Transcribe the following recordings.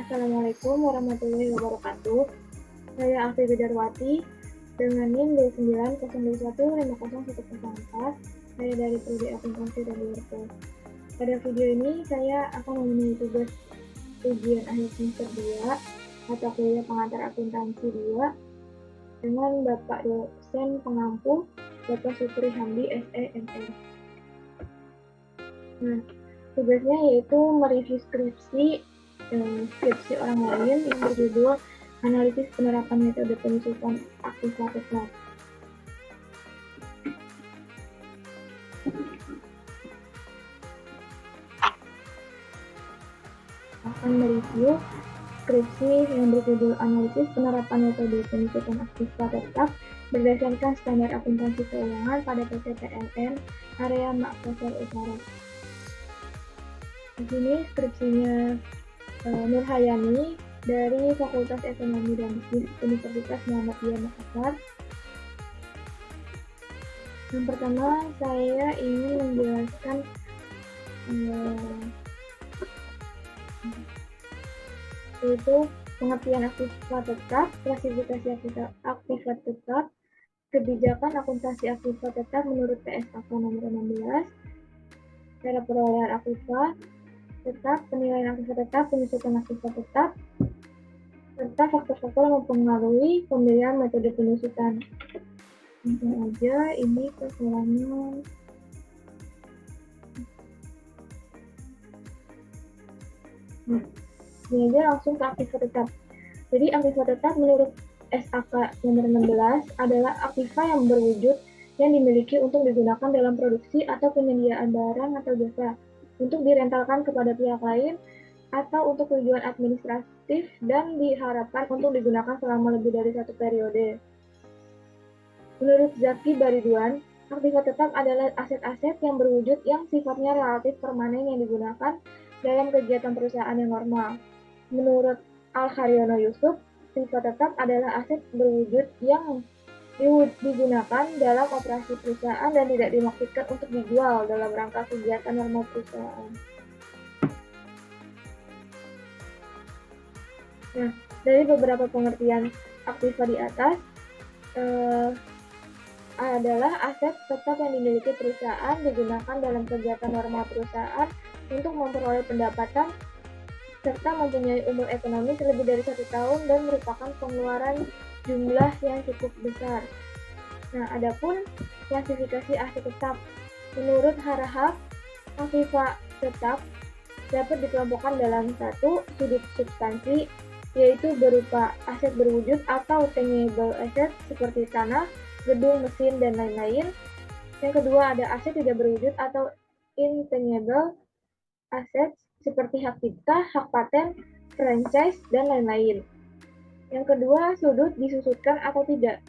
Assalamualaikum warahmatullahi wabarakatuh. Saya Alfi Bidarwati dengan NIM D902150104. Saya dari Prodi Akuntansi dan Liverpool. Pada video ini saya akan memenuhi tugas ujian akhir semester 2 mata kuliah pengantar akuntansi 2 dengan Bapak dosen pengampu Bapak Supri Hamdi SEMR. Nah, tugasnya yaitu mereview skripsi orang lain yang berjudul Analisis Penerapan Metode Penyusutan Aktiva Tetap. Akan mereview skripsi yang berjudul Analisis Penerapan Metode Penyusutan Aktiva Tetap berdasarkan standar akuntansi keuangan pada PT PLN area Makassar Utara. Di sini skripsinya Nurhayani dari Fakultas Ekonomi dan Bisnis Universitas Muhammadiyah Makassar. Yang pertama, saya ingin menjelaskan yaitu pengertian aktiva tetap, klasifikasi aktiva tetap, kebijakan akuntansi aktiva tetap menurut PSAK nomor 16, cara perolehan aktiva tetap, penilaian aktiva tetap, penyusutan aktiva tetap, serta faktor-faktor yang mempengaruhi pemilihan metode penyusutan. Langsung aja, ini persoalannya. Nah, ini aja langsung ke aktiva tetap. Jadi aktiva tetap menurut SAK nomor 16 adalah aktiva yang berwujud yang dimiliki untuk digunakan dalam produksi atau penyediaan barang atau jasa, untuk direntalkan kepada pihak lain, atau untuk tujuan administratif dan diharapkan untuk digunakan selama lebih dari satu periode. Menurut Zaki Bariduan, aktiva tetap adalah aset-aset yang berwujud yang sifatnya relatif permanen yang digunakan dalam kegiatan perusahaan yang normal. Menurut Al-Haryono Yusuf, aktiva tetap adalah aset berwujud yang digunakan dalam operasi perusahaan dan tidak dimaksudkan untuk dijual dalam rangka kegiatan normal perusahaan. Nah, dari beberapa pengertian aktiva di atas adalah aset tetap yang dimiliki perusahaan digunakan dalam kegiatan normal perusahaan untuk memperoleh pendapatan serta mempunyai umur ekonomis lebih dari 1 tahun dan merupakan pengeluaran jumlah yang cukup besar. Nah, adapun klasifikasi aset tetap menurut Harahap, aktiva tetap dapat dikelompokkan dalam satu sudut substansi, yaitu berupa aset berwujud atau tangible asset seperti tanah, gedung, mesin, dan lain-lain. Yang kedua ada aset tidak berwujud atau intangible assets seperti hak cipta, hak paten, franchise, dan lain-lain. Yang kedua, sudut disusutkan atau tidak.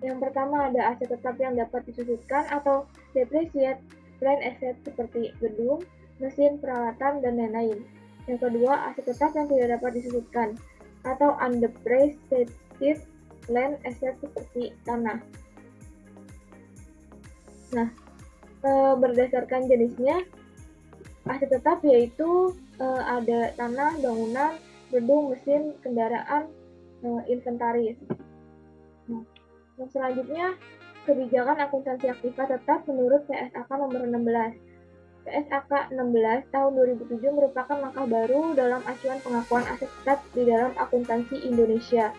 Yang pertama ada aset tetap yang dapat disusutkan atau depreciate plan asset seperti gedung, mesin, peralatan, dan lain-lain. Yang kedua, aset tetap yang tidak dapat disusutkan atau undepreciated land asset seperti tanah. Nah, berdasarkan jenisnya, aset tetap yaitu ada tanah, bangunan, gedung, mesin, kendaraan, inventaris. Nah, yang selanjutnya, kebijakan akuntansi aktiva tetap menurut PSAK nomor 16. PSAK 16 tahun 2007 merupakan langkah baru dalam acuan pengakuan aset tetap di dalam akuntansi Indonesia.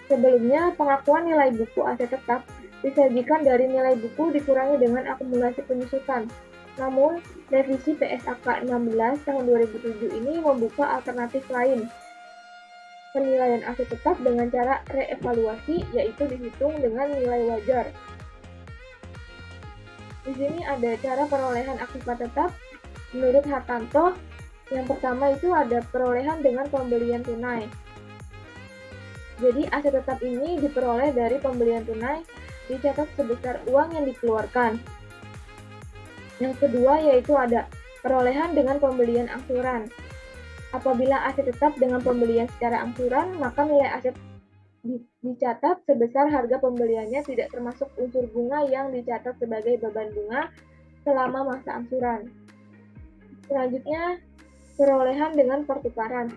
Sebelumnya, pengakuan nilai buku aset tetap disajikan dari nilai buku dikurangi dengan akumulasi penyusutan. Namun, revisi PSAK 16 tahun 2007 ini membuka alternatif lain, penilaian aset tetap dengan cara reevaluasi, yaitu dihitung dengan nilai wajar. Di sini ada cara perolehan aktiva tetap menurut Hartanto. Yang pertama itu ada perolehan dengan pembelian tunai. Jadi aset tetap ini diperoleh dari pembelian tunai, dicatat sebesar uang yang dikeluarkan. Yang kedua yaitu ada perolehan dengan pembelian angsuran. Apabila aset tetap dengan pembelian secara angsuran, maka nilai aset dicatat sebesar harga pembeliannya tidak termasuk unsur bunga yang dicatat sebagai beban bunga selama masa angsuran. Selanjutnya, perolehan dengan pertukaran.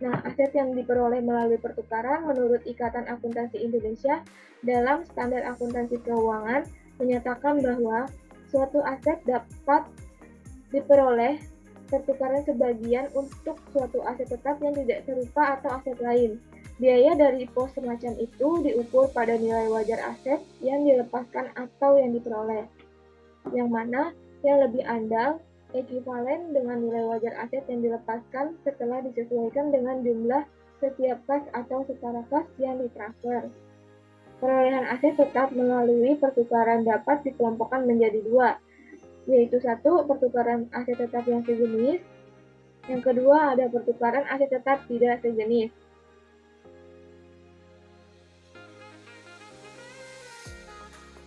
Nah, aset yang diperoleh melalui pertukaran menurut Ikatan Akuntansi Indonesia dalam Standar Akuntansi Keuangan menyatakan bahwa suatu aset dapat diperoleh pertukaran sebagian untuk suatu aset tetap yang tidak serupa atau aset lain. Biaya dari pos semacam itu diukur pada nilai wajar aset yang dilepaskan atau yang diperoleh, yang mana yang lebih andal ekuivalen dengan nilai wajar aset yang dilepaskan setelah disesuaikan dengan jumlah setiap kas atau setara kas yang ditransfer. Perolehan aset tetap melalui pertukaran dapat dikelompokkan menjadi dua, yaitu satu, pertukaran aset tetap yang sejenis, yang kedua ada pertukaran aset tetap tidak sejenis.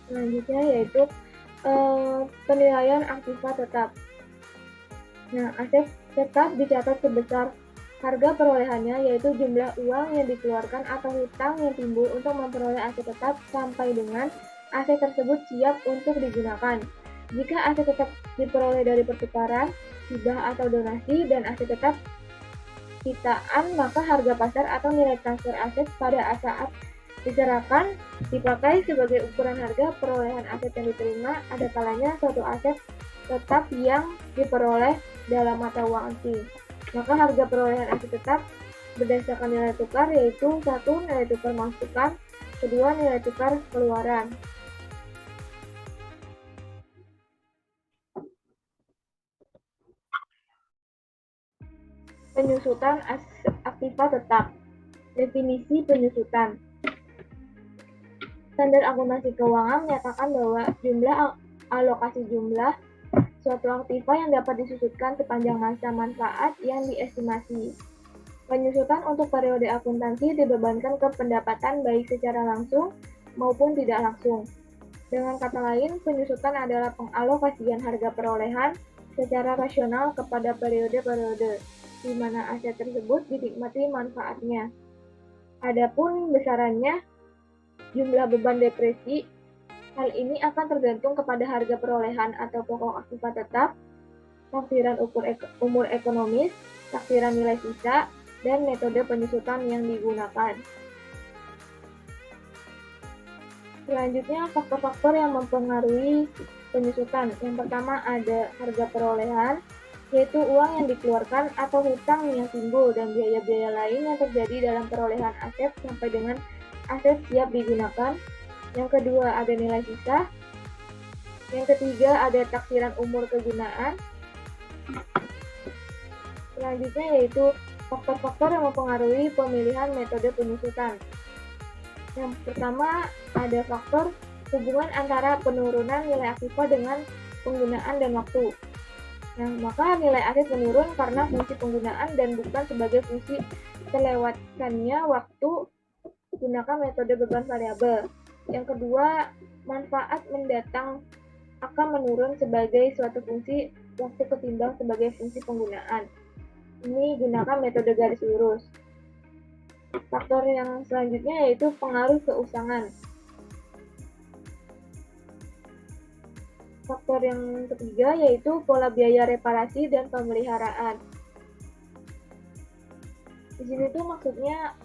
Selanjutnya yaitu penilaian aktiva tetap. Nah, aset tetap dicatat sebesar harga perolehannya, yaitu jumlah uang yang dikeluarkan atau hutang yang timbul untuk memperoleh aset tetap sampai dengan aset tersebut siap untuk digunakan. Jika aset tetap diperoleh dari pertukaran, hibah atau donasi, dan aset tetap sitaan, maka harga pasar atau nilai transfer aset pada saat diserahkan dipakai sebagai ukuran harga perolehan aset yang diterima. Ada kalanya suatu aset tetap yang diperoleh dalam mata uang asing, maka harga perolehan aset tetap berdasarkan nilai tukar, yaitu satu, nilai tukar masukan, kedua, nilai tukar keluaran. Penyusutan aktiva tetap. Definisi penyusutan. Standar Akuntansi Keuangan menyatakan bahwa jumlah alokasi jumlah suatu aktiva yang dapat disusutkan sepanjang masa manfaat yang diestimasi. Penyusutan untuk periode akuntansi dibebankan ke pendapatan baik secara langsung maupun tidak langsung. Dengan kata lain, penyusutan adalah pengalokasian harga perolehan secara rasional kepada periode-periode di mana aset tersebut dinikmati manfaatnya. Adapun besarannya, jumlah beban depresi, hal ini akan tergantung kepada harga perolehan atau pokok aktiva tetap, taksiran umur ekonomis, taksiran nilai sisa, dan metode penyusutan yang digunakan. Selanjutnya, faktor-faktor yang mempengaruhi penyusutan. Yang pertama ada harga perolehan, yaitu uang yang dikeluarkan atau hutang yang timbul dan biaya-biaya lain yang terjadi dalam perolehan aset sampai dengan aset siap digunakan. Yang kedua ada nilai sisa. Yang ketiga ada taksiran umur kegunaan. Selanjutnya yaitu faktor-faktor yang mempengaruhi pemilihan metode penyusutan. Yang pertama ada faktor hubungan antara penurunan nilai aktiva dengan penggunaan dan waktu. Nah, maka nilai aset menurun karena fungsi penggunaan dan bukan sebagai fungsi terlewatkannya waktu gunakan metode beban variabel. Yang kedua, manfaat mendatang akan menurun sebagai suatu fungsi waktu ketimbang sebagai fungsi penggunaan. Ini gunakan metode garis lurus. Faktor yang selanjutnya yaitu pengaruh keusangan. Faktor yang ketiga yaitu pola biaya reparasi dan pemeliharaan. Di sini tuh maksudnya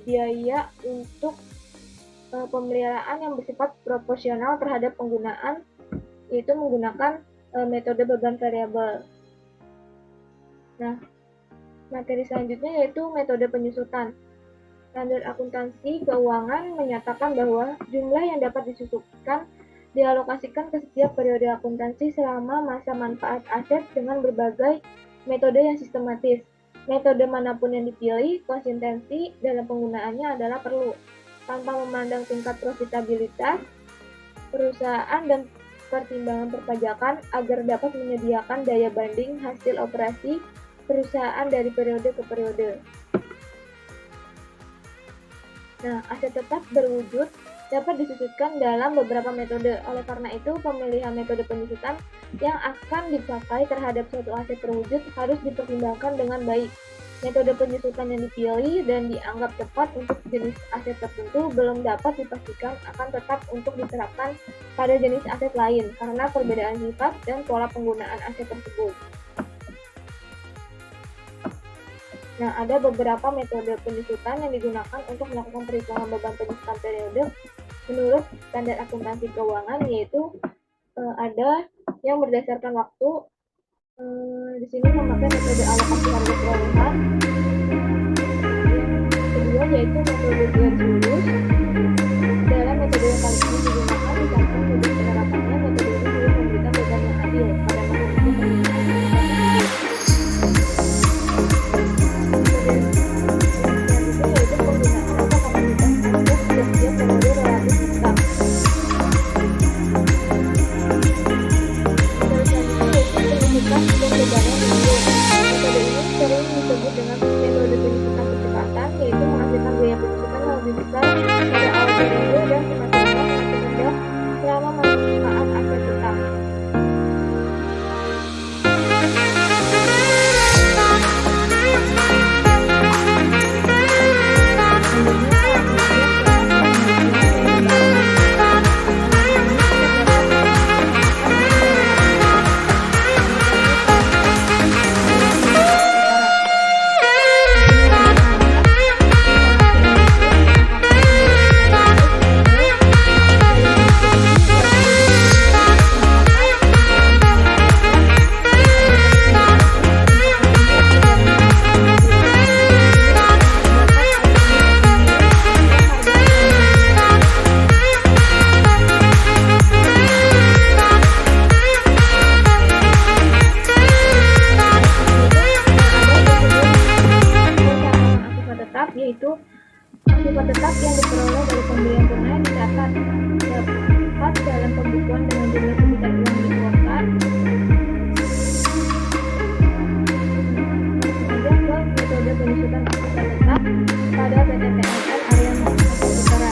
biaya untuk pemeliharaan yang bersifat proporsional terhadap penggunaan, yaitu menggunakan metode beban variabel. Nah, materi selanjutnya yaitu metode penyusutan. Standar Akuntansi Keuangan menyatakan bahwa jumlah yang dapat disusupkan dialokasikan ke setiap periode akuntansi selama masa manfaat aset dengan berbagai metode yang sistematis. Metode manapun yang dipilih, konsistensi dalam penggunaannya adalah perlu, tanpa memandang tingkat profitabilitas perusahaan dan pertimbangan perpajakan agar dapat menyediakan daya banding hasil operasi perusahaan dari periode ke periode. Nah, aset tetap berwujud dapat disusutkan dalam beberapa metode. Oleh karena itu, pemilihan metode penyusutan yang akan dipakai terhadap suatu aset terwujud harus dipertimbangkan dengan baik. Metode penyusutan yang dipilih dan dianggap tepat untuk jenis aset tertentu belum dapat dipastikan akan tetap untuk diterapkan pada jenis aset lain karena perbedaan sifat dan pola penggunaan aset tersebut. Nah, ada beberapa metode penyusutan yang digunakan untuk melakukan perhitungan beban penyusutan periode menurut standar akuntansi keuangan, yaitu ada yang berdasarkan waktu. Di sini memakai metode alokasi harga perolehan. Yang kedua yaitu metode garis lurus. Dalam metode yang paling sering digunakan di samping modus penerapannya, metode ini juga memberikan beban yang adil pada masing-masing yaitu akibat tetap yang diperoleh dari pembelian tunai dicatat dapat dalam pembukuan dengan jumlah sebesar uang dikeluarkan. Kemudian ke metode penyusutan akibat tetap pada PT PLN area Makassar Utara.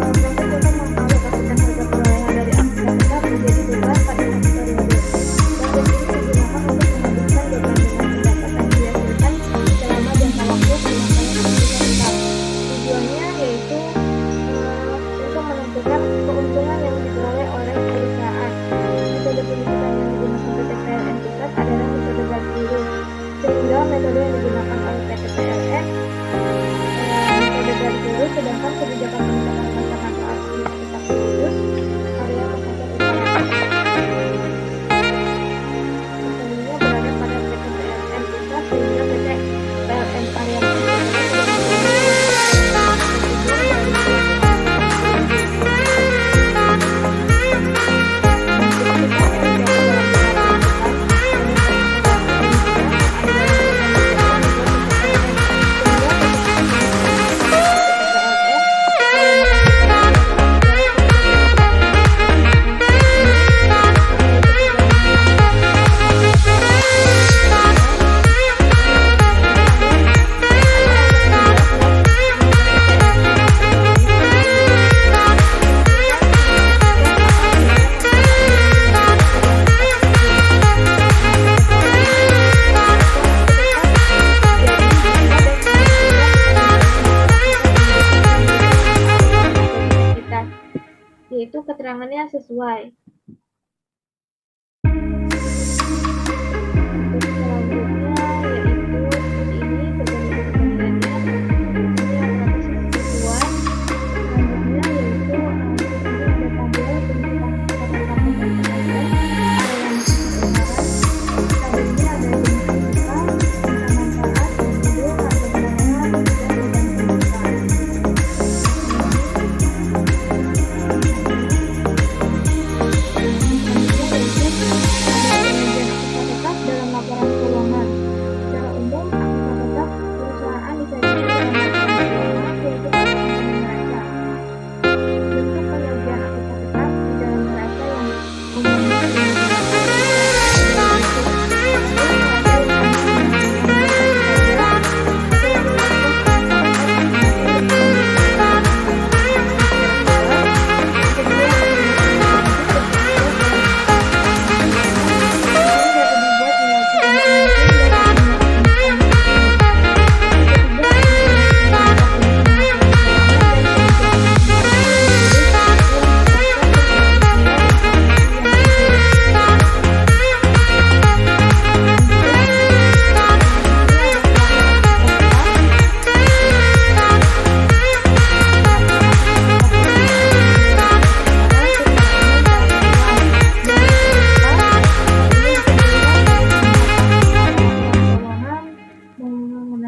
Proses untuk mengalokasikan harga perolehan dari akibat tetap menjadi beban pada satu periode. Proses ini digunakan untuk menghabiskan beban dengan pendapatan dihasilkan selama jangka waktu pemakaian akibat tetap. Tujuannya yaitu untuk menentukan keuntungan yang diperoleh oleh perusahaan. Metode penyusutan yang digunakan PT PLN Pusat adalah metode garis lurus, sehingga metode yang digunakan oleh PT PLN metode garis lurus, sedangkan kebijakan penetapan masa-masa akibat tetap lurus area Makassar Utara. Selanjutnya berada pada PT PLN Pusat, sehingga PT PLN area Makassar yaitu keterangannya sesuai. Untuk selanjutnya yaitu seperti ini perbandingan-perbandingannya. Ini yang berapa sesuai. Selanjutnya yaitu di sini ada tabel penyusutan kabupaten dan kota area Makassar Utara. Tabelnya ada jenis penyusutan, angka manfaat, judul, harga perolehan, dan beban penyusutan. Selanjutnya yaitu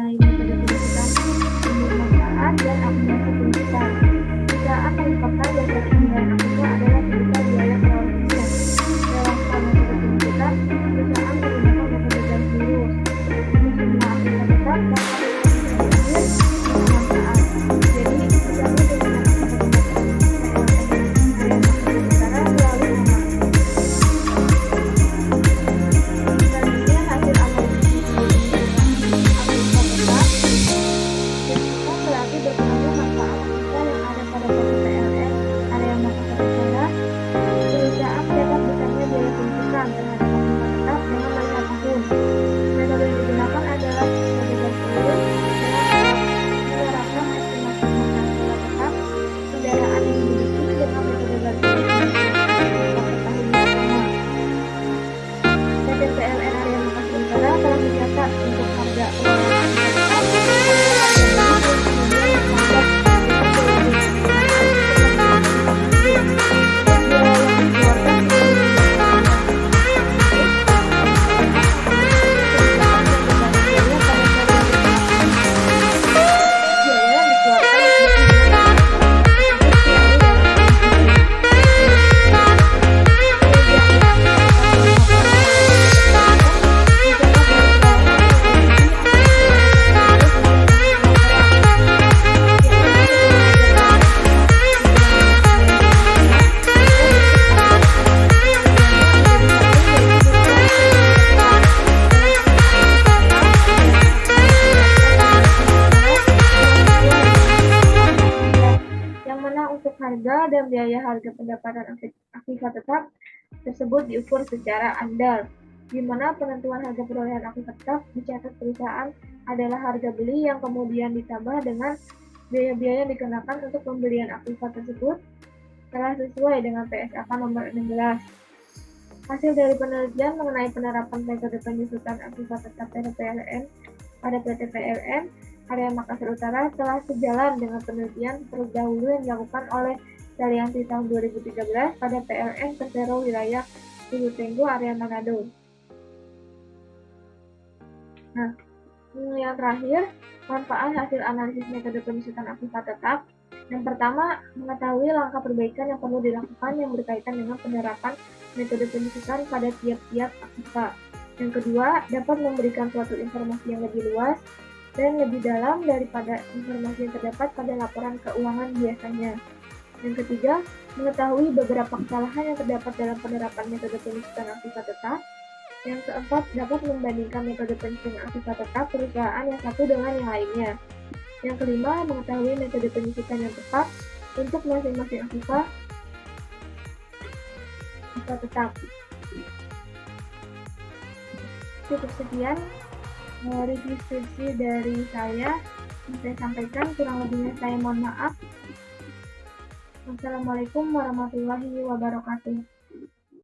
mengenai metode penunjukan sumber manfaat dan akumulasi penunjukan. Perusahaan merupakan dasar pemberian aktiva adalah sebesar biaya perolehannya. Dalam hal metode penunjukan, perusahaan menggunakan metode garis lurus. Untuk semua aktiva tetap dan manfaat. Jadi, misalnya dengan harga dan biaya harga pendapatan aktiva tetap tersebut diukur secara andal, di mana penentuan harga perolehan aktiva tetap dicatat perusahaan adalah harga beli yang kemudian ditambah dengan biaya-biaya yang dikenakan untuk pembelian aktiva tersebut telah sesuai dengan PSAK nomor 16. Hasil dari penelitian mengenai penerapan metode penyusutan aktiva tetap pada PLN pada PT PLN Area Makassar Utara telah sejalan dengan penelitian terdahulu yang dilakukan oleh Aliansi tahun 2013 pada PLN Persero Wilayah Hulu Tenggo Area Manado. Nah, yang terakhir, manfaat hasil analisis metode penyusutan aktiva tetap. Yang pertama, mengetahui langkah perbaikan yang perlu dilakukan yang berkaitan dengan penerapan metode penyusutan pada tiap-tiap aktiva. Yang kedua, dapat memberikan suatu informasi yang lebih luas dan lebih dalam daripada informasi yang terdapat pada laporan keuangan biasanya. Yang ketiga, mengetahui beberapa kesalahan yang terdapat dalam penerapan metode penyusutan aktiva tetap. Yang keempat, dapat membandingkan metode penyusutan aktiva tetap perusahaan yang satu dengan yang lainnya. Yang kelima, mengetahui metode penyusutan yang tepat untuk masing-masing aktiva tetap. Cukup sekian review skripsi dari saya yang saya sampaikan, kurang lebihnya saya mohon maaf. Wassalamualaikum warahmatullahi wabarakatuh.